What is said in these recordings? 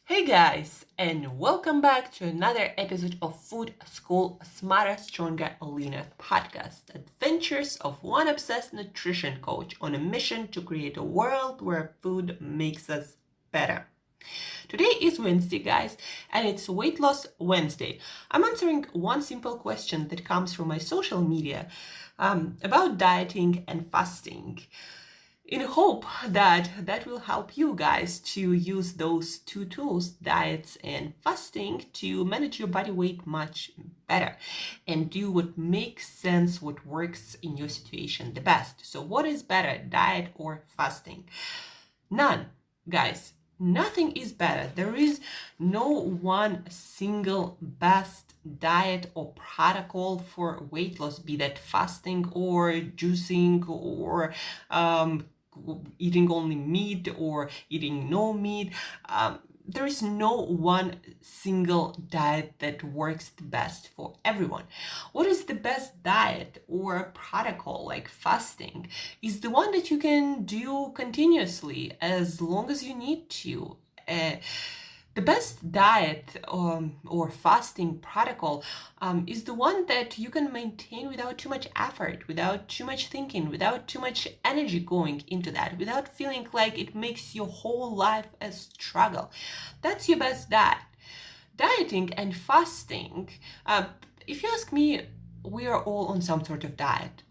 Hey guys, and welcome back to another episode of Food School Smarter, Stronger, Leaner podcast. Adventures of one obsessed nutrition coach on a mission to create a world where food makes us better. Today is Wednesday, guys, and it's Weight Loss Wednesday. I'm answering one simple question that comes from my social media about dieting and fasting, in hope that that will help you guys to use those two tools, diets and fasting, to manage your body weight much better and do what makes sense, what works in your situation the best. So what is better, diet or fasting? None, guys. Nothing is better. There is no one single best diet or protocol for weight loss, be that fasting or juicing or eating only meat or eating no meat. There is no one single diet that works the best for everyone. What is the best diet or protocol, like fasting, is the one that you can do continuously as long as you need to. The best diet or fasting protocol is the one that you can maintain without too much effort, without too much thinking, without too much energy going into that, without feeling like it makes your whole life a struggle. That's your best diet. Dieting and fasting, if you ask me, we are all on some sort of diet.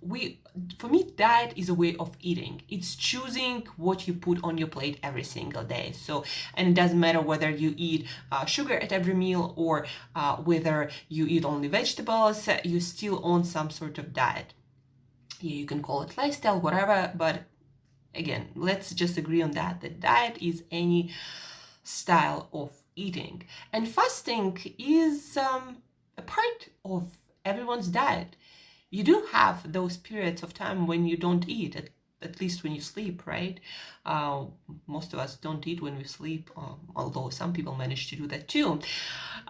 For me, diet is a way of eating. It's choosing what you put on your plate every single day. And it doesn't matter whether you eat sugar at every meal or whether you eat only vegetables, you still on some sort of diet. Yeah, you can call it lifestyle, whatever, but again, let's just agree on that. The diet is any style of eating. And fasting is a part of everyone's diet. You do have those periods of time when you don't eat, at least when you sleep, right? Most of us don't eat when we sleep, although some people manage to do that too.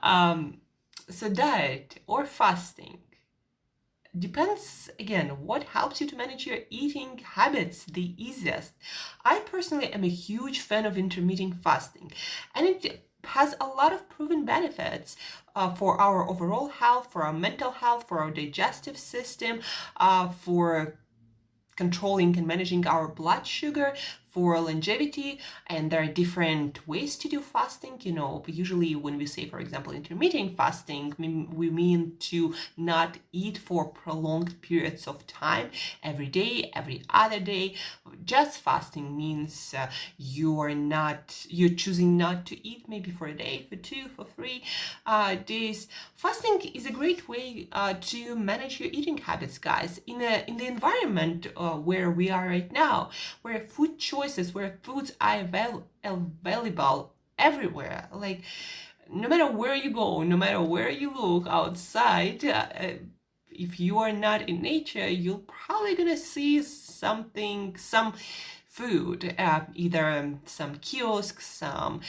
So diet or fasting depends, again, what helps you to manage your eating habits the easiest. I personally am a huge fan of intermittent fasting, and it has a lot of proven benefits for our overall health, for our mental health, for our digestive system, for controlling and managing our blood sugar, for longevity. And there are different ways to do fasting. Usually when we say, for example, intermittent fasting, we mean to not eat for prolonged periods of time, every day, every other day. Just fasting means you're choosing not to eat, maybe for a day, for 2, for 3 days. Fasting is a great way to manage your eating habits, guys, in the environment where we are right now, where food choices, where foods are available everywhere. Like, no matter where you go, no matter where you look outside, if you are not in nature, you're probably gonna see some food, either some kiosks, some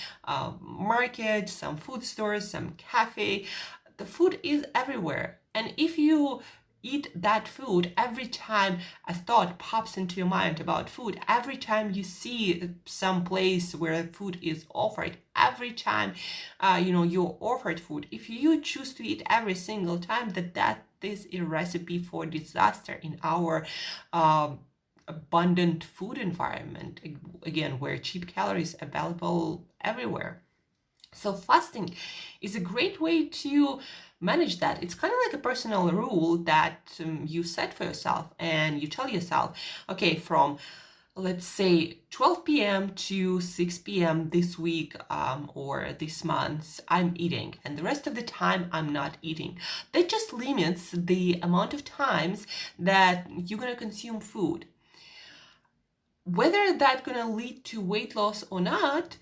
market, some food stores, some cafe. The food is everywhere. And if you eat that food, every time a thought pops into your mind about food, every time you see some place where food is offered, every time you're offered food, if you choose to eat every single time, that is a recipe for disaster in our abundant food environment, again, where cheap calories are available everywhere. So fasting is a great way to manage that. It's kind of like a personal rule that you set for yourself, and you tell yourself, okay, from, let's say, 12 p.m. to 6 p.m. this week or this month, I'm eating, and the rest of the time I'm not eating. That just limits the amount of times that you're gonna consume food. Whether that's gonna lead to weight loss or not,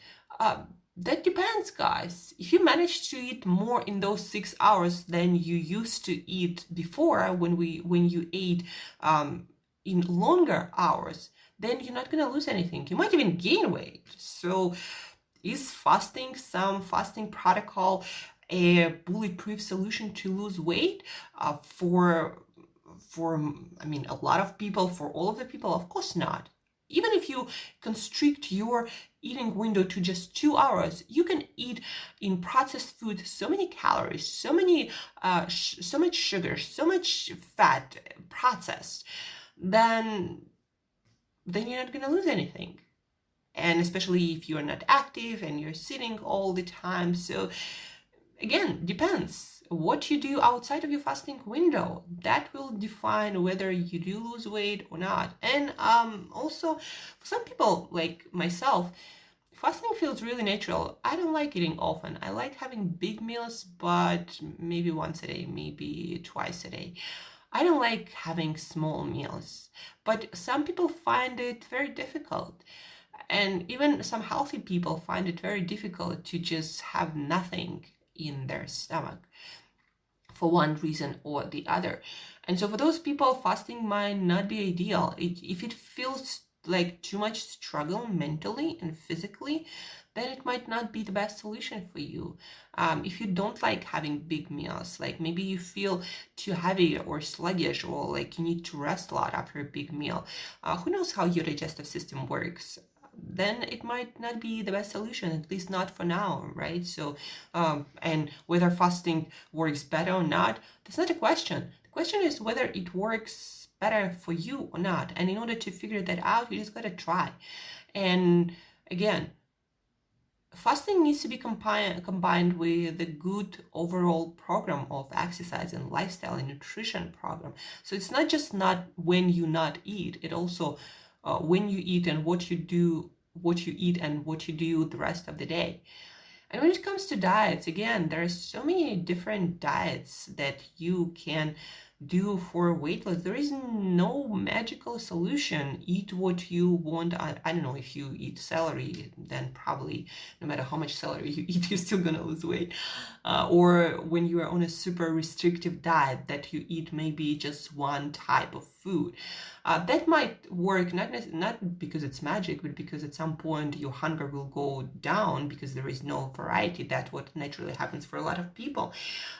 that depends, guys. If you manage to eat more in those 6 hours than you used to eat before, when you ate in longer hours, then you're not gonna lose anything. You might even gain weight. So is some fasting protocol a bulletproof solution to lose weight? For a lot of people, for all of the people, of course not. Even if you constrict your eating window to just 2 hours, you can eat in processed food so many calories, so much sugar, so much fat processed, then you're not going to lose anything. And especially if you're not active and you're sitting all the time. So again, depends what you do outside of your fasting window. That will define whether you do lose weight or not. And also, for some people like myself, fasting feels really natural. I don't like eating often. I like having big meals, but maybe once a day, maybe twice a day. I don't like having small meals, but some people find it very difficult. And even some healthy people find it very difficult to just have nothing in their stomach for one reason or the other. And so for those people, fasting might not be ideal. If it feels like too much struggle mentally and physically, then it might not be the best solution for you. If you don't like having big meals, like maybe you feel too heavy or sluggish, or like you need to rest a lot after a big meal, who knows how your digestive system works, then it might not be the best solution, at least not for now, right? So, and whether fasting works better or not, that's not a question. The question is whether it works better for you or not. And in order to figure that out, you just gotta try. And again, fasting needs to be combined with a good overall program of exercise and lifestyle and nutrition program. So it's not just not when you not eat, it also when you eat and what you eat and what you do the rest of the day. And when it comes to diets, again, there are so many different diets that you can do for weight loss. There is no magical solution. Eat what you want. I don't know, if you eat celery, then probably no matter how much celery you eat, you're still gonna lose weight. Or when you are on a super restrictive diet that you eat maybe just one type of food. That might work, not because it's magic, but because at some point your hunger will go down because there is no variety. That's what naturally happens for a lot of people.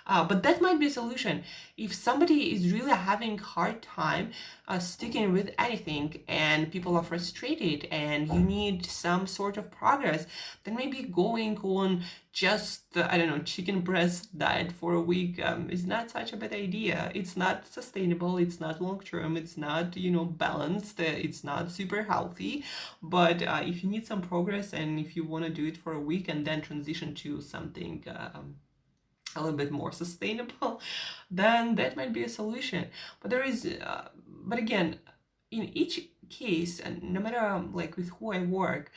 But that might be a solution. If somebody is really having a hard time sticking with anything and people are frustrated and you need some sort of progress, then maybe going on just, I don't know, chicken breast diet for a week is not such a bad idea. It's not sustainable, it's not long-term, it's not, balanced, it's not super healthy. But if you need some progress and if you want to do it for a week and then transition to something a little bit more sustainable, then that might be a solution. But again, in each case, and no matter like with who I work,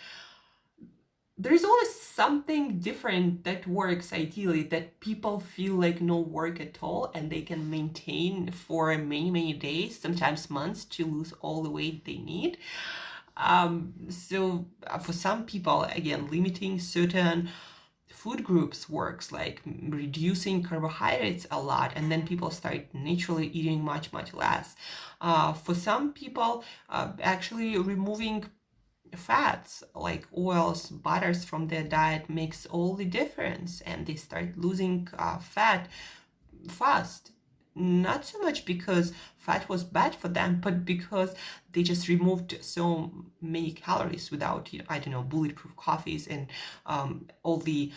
there is always something different that works ideally, that people feel like no work at all and they can maintain for many days, sometimes months, to lose all the weight they need. So for some people, again, limiting certain food groups works, like reducing carbohydrates a lot, and then people start naturally eating much less. For some people, actually removing fats like oils, butters from their diet makes all the difference, and they start losing fat fast. Not so much because fat was bad for them, but because they just removed so many calories without, I don't know, bulletproof coffees and all the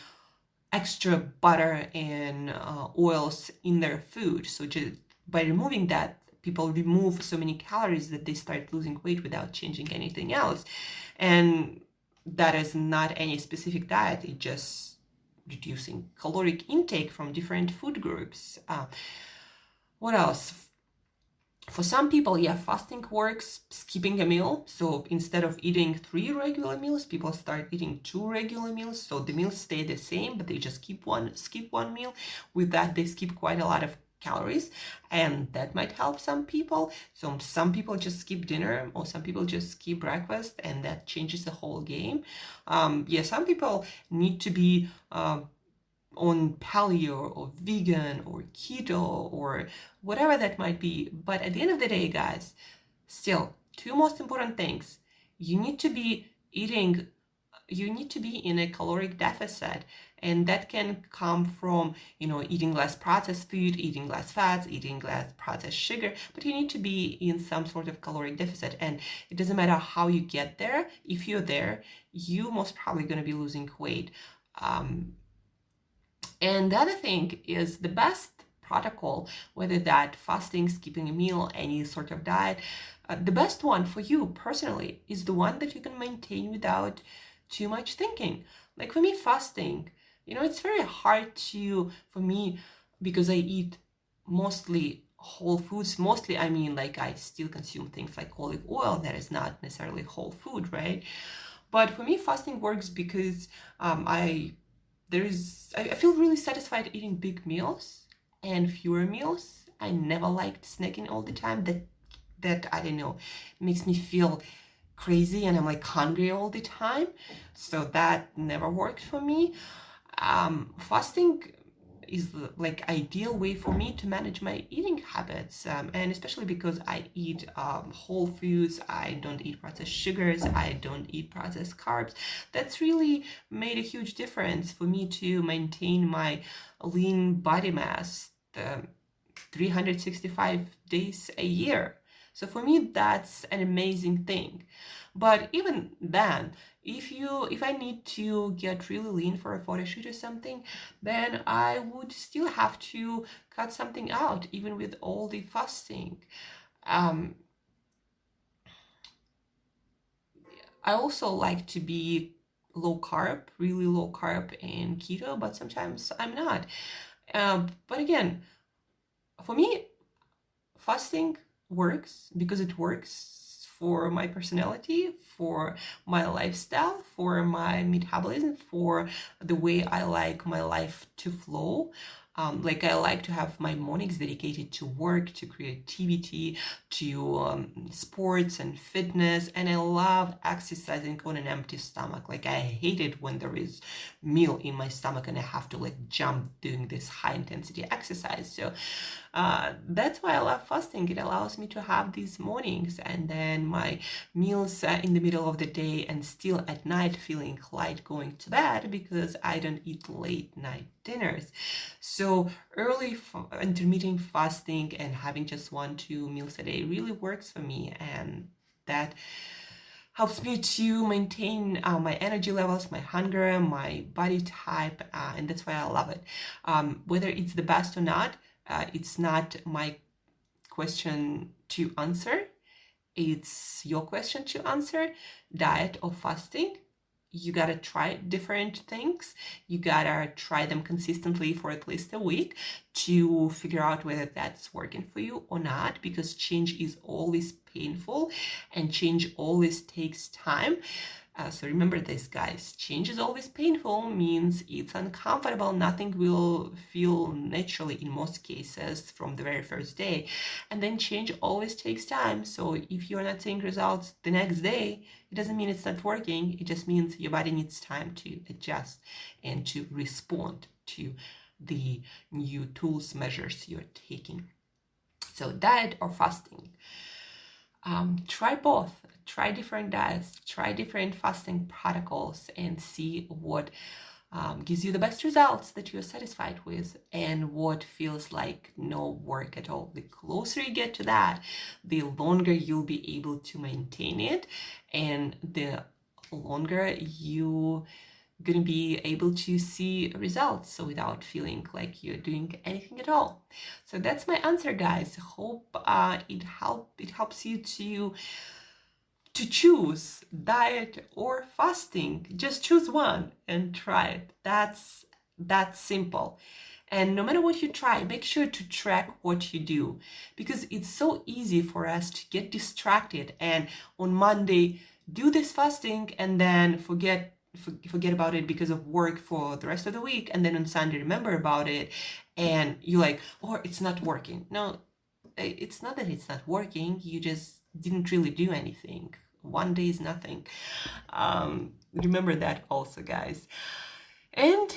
extra butter and oils in their food. So just by removing that, people remove so many calories that they start losing weight without changing anything else. And that is not any specific diet, it's just reducing caloric intake from different food groups. What else? For some people, fasting works, skipping a meal. So instead of eating 3 regular meals, people start eating 2 regular meals. So the meals stay the same, but they just skip one meal. With that, they skip quite a lot of calories, and that might help some people. So some people just skip dinner, or some people just skip breakfast, and that changes the whole game. Some people need to be on paleo or vegan or keto or whatever that might be. But at the end of the day, guys, still 2 most important things. You need to be eating you need to be in a caloric deficit. And that can come from, eating less processed food, eating less fats, eating less processed sugar, but you need to be in some sort of caloric deficit. And it doesn't matter how you get there. If you're there, you most probably going to be losing weight. And the other thing is the best protocol, whether that fasting, skipping a meal, any sort of diet, the best one for you personally is the one that you can maintain without too much thinking. Like for me, fasting, it's very hard for me, because I eat mostly whole foods. Mostly, I mean, like I still consume things like olive oil that is not necessarily whole food, right? But for me, fasting works because I feel really satisfied eating big meals and fewer meals. I never liked snacking all the time. That I don't know, makes me feel crazy and I'm like hungry all the time. So that never worked for me. Fasting is like ideal way for me to manage my eating habits, and especially because I eat whole foods, I don't eat processed sugars, I don't eat processed carbs. That's really made a huge difference for me to maintain my lean body mass 365 days a year. So for me, that's an amazing thing. But even then, if I need to get really lean for a photo shoot or something, then I would still have to cut something out, even with all the fasting. I also like to be low carb, really low carb and keto, but sometimes I'm not. But again, for me, fasting works because it works for my personality, for my lifestyle, for my metabolism, for the way I like my life to flow. Like I like to have my mornings dedicated to work, to creativity, to sports and fitness, and I love exercising on an empty stomach. Like I hate it when there is meal in my stomach and I have to like jump doing this high intensity exercise. So that's why I love fasting. It allows me to have these mornings and then my meals in the middle of the day, and still at night feeling light going to bed because I don't eat late night dinners. So early intermittent fasting and having just 1-2 meals a day really works for me, and that helps me to maintain my energy levels, my hunger, my body type, and that's why I love it. Whether it's the best or not, it's not my question to answer. It's your question to answer. Diet or fasting, you gotta try different things. You gotta try them consistently for at least a week to figure out whether that's working for you or not, because change is always painful and change always takes time. So remember this, guys. Change is always painful, means it's uncomfortable. Nothing will feel naturally in most cases from the very first day. And then change always takes time. So if you're not seeing results the next day, it doesn't mean it's not working. It just means your body needs time to adjust and to respond to the new tools, measures you're taking. So diet or fasting. Try both. Try different diets, try different fasting protocols, and see what gives you the best results that you're satisfied with and what feels like no work at all. The closer you get to that, the longer you'll be able to maintain it, and the longer you going to be able to see results, so without feeling like you're doing anything at all. So that's my answer, guys. Hope it helps you to choose diet or fasting. Just choose one and try it. That's simple. And no matter what you try, make sure to track what you do, because it's so easy for us to get distracted and on Monday do this fasting and then forget about it because of work for the rest of the week, and then on Sunday remember about it and you're like, oh, it's not working. No, it's not that it's not working, you just didn't really do anything. One day is nothing. Remember that also, guys. And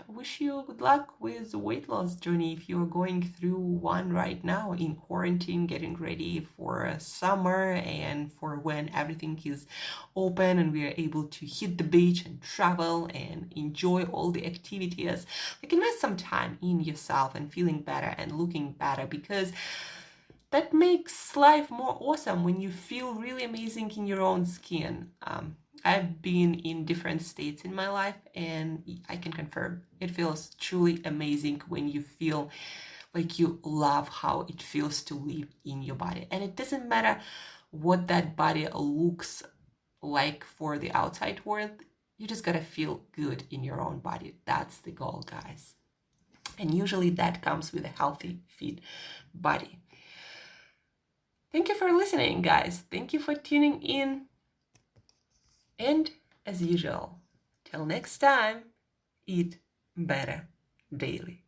wish you good luck with the weight loss journey if you're going through one right now in quarantine, getting ready for summer and for when everything is open and we are able to hit the beach and travel and enjoy all the activities. Like, invest some time in yourself and feeling better and looking better, because that makes life more awesome when you feel really amazing in your own skin. I've been in different states in my life, and I can confirm it feels truly amazing when you feel like you love how it feels to live in your body. And it doesn't matter what that body looks like for the outside world, you just gotta feel good in your own body. That's the goal, guys. And usually that comes with a healthy, fit body. Thank you for listening, guys. Thank you for tuning in. And as usual, till next time, eat better daily.